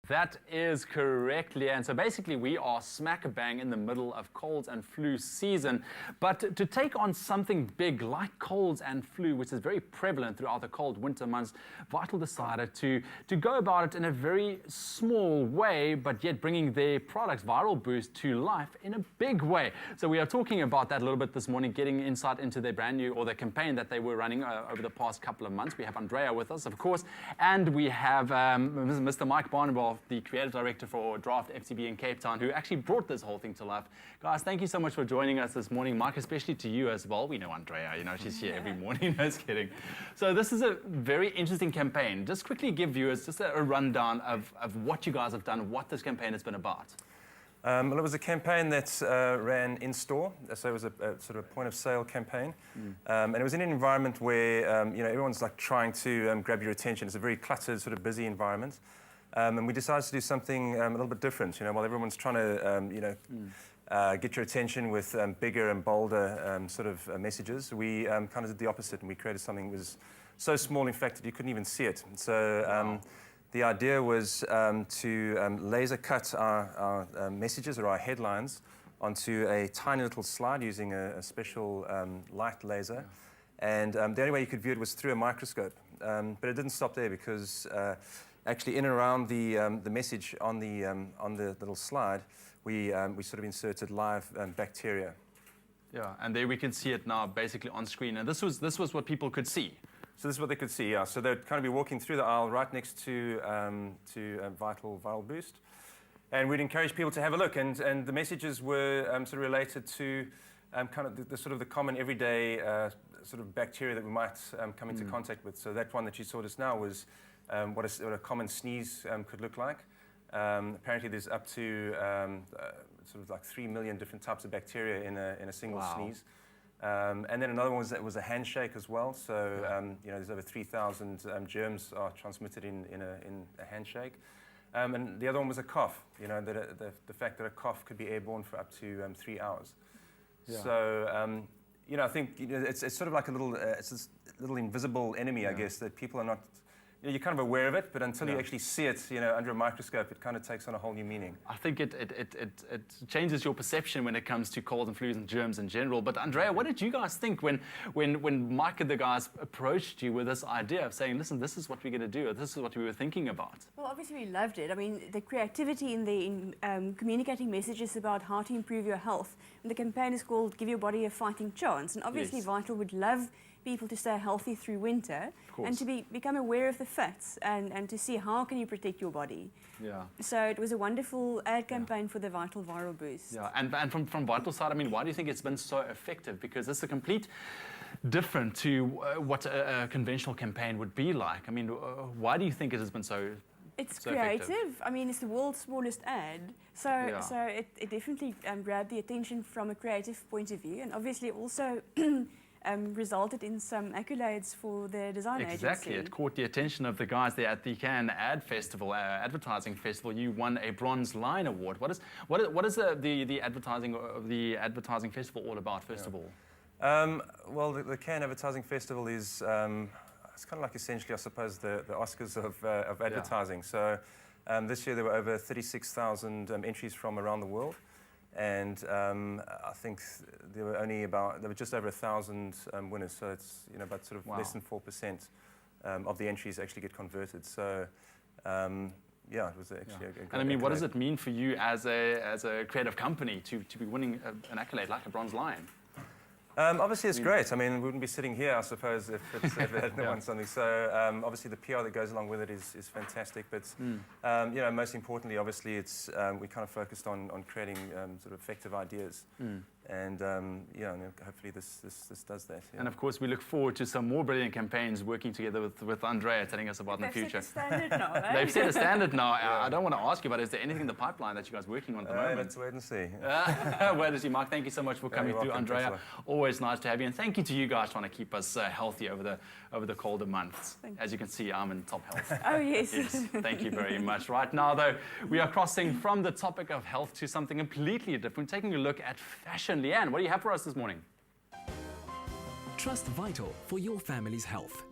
That is correct, Leanne. So basically, we are smack bang in the middle of colds and flu season. But to take on something big like colds and flu, which is very prevalent throughout the cold winter months, Vital decided to go about it in a very small way, but yet bringing their product, Viral Boost, to life in a big way. So we are talking about that a little bit this morning, getting insight into their brand new, or the campaign that they were running over the past couple of months. We have Andrea with us, of course, and we have Mr. Mike Barnabal, the creative director for Draft FTB in Cape Town, who actually brought this whole thing to life. Guys, thank you so much for joining us this morning. Mike, especially to you as well. We know Andrea, she's here every morning. No, just kidding. So this is a very interesting campaign. Just quickly give viewers just a rundown of what you guys have done, what this campaign has been about. Well, it was a campaign that ran in store, so it was a sort of point of sale campaign, and it was in an environment where everyone's like trying to grab your attention. It's a very cluttered, sort of busy environment. And we decided to do something a little bit different. While everyone's trying to, get your attention with bigger and bolder sort of messages, we kind of did the opposite, and we created something that was so small, in fact, that you couldn't even see it. So the idea was to laser cut our messages or our headlines onto a tiny little slide using a special light laser. And the only way you could view it was through a microscope. But it didn't stop there, because actually, in and around the message on the little slide, we sort of inserted live bacteria. Yeah, and there we can see it now, basically on screen. And this was what people could see. So this is what they could see. Yeah. So they'd kind of be walking through the aisle right next to Viral Boost, and we'd encourage people to have a look. And the messages were sort of related to kind of the sort of the common everyday sort of bacteria that we might come into contact with. So that one that you saw just now was what a common sneeze could look like. Apparently, there's up to sort of like 3 million different types of bacteria in a single sneeze. And then another one was a handshake as well. So there's over 3,000 germs are transmitted in a handshake. And the other one was a cough. The fact that a cough could be airborne for up to 3 hours. Yeah. So I think it's sort of like a little it's this little invisible enemy, I guess, that people are not. You're kind of aware of it, but until you actually see it, under a microscope, it kind of takes on a whole new meaning. I think it changes your perception when it comes to colds and flus and germs in general. But Andrea, what did you guys think when Mike and the guys approached you with this idea of saying, listen, this is what we're going to do, or this is what we were thinking about? Well, obviously we loved it. I mean, the creativity in communicating messages about how to improve your health. And the campaign is called Give Your Body a Fighting Chance. And obviously Vital would love people to stay healthy through winter and to become aware of the facts and to see how can you protect your body. Yeah. So it was a wonderful ad campaign for the Vital Viral Boost. Yeah, and from Vital's side, I mean, why do you think it's been so effective? Because it's a complete different to what a conventional campaign would be like. I mean, why do you think it has been so creative. Effective? I mean, it's the world's smallest ad. So it definitely grabbed the attention from a creative point of view, and obviously also resulted in some accolades for the design agency. Exactly, it caught the attention of the guys there at the Cannes Ad Festival, advertising festival. You won a Bronze Lion Award. What is the advertising festival all about? First of all, well, the Cannes Advertising Festival is it's kind of like essentially, I suppose, the Oscars of advertising. So this year there were over 36,000 entries from around the world. And I think there were just over 1,000 winners, so it's about sort of less than 4% of the entries actually get converted. So it was actually a great And I mean, what does it mean for you as a creative company to be winning an accolade like a Bronze Lion? Obviously, it's great. I mean, we wouldn't be sitting here, I suppose, if it hadn't won something. So obviously, the PR that goes along with it is fantastic. But most importantly, obviously, it's we kind of focused on creating sort of effective ideas. And hopefully this does that. Yeah. And of course, we look forward to some more brilliant campaigns working together with Andrea, telling us about in the future. They've set a standard now, eh? They've set a standard now. I don't want to ask you, but is there anything in the pipeline that you guys are working on at the moment? Let's wait and see. Wait and see, Mark. Thank you so much for coming through, Andrea. Always nice to have you, and thank you to you guys trying to keep us healthy over the colder months. As you can see, I'm in top health. Oh yes. Yes. Thank you very much. Right now, though, we are crossing from the topic of health to something completely different. Taking a look at fashion. Leanne, what do you have for us this morning? Trust Vital for your family's health.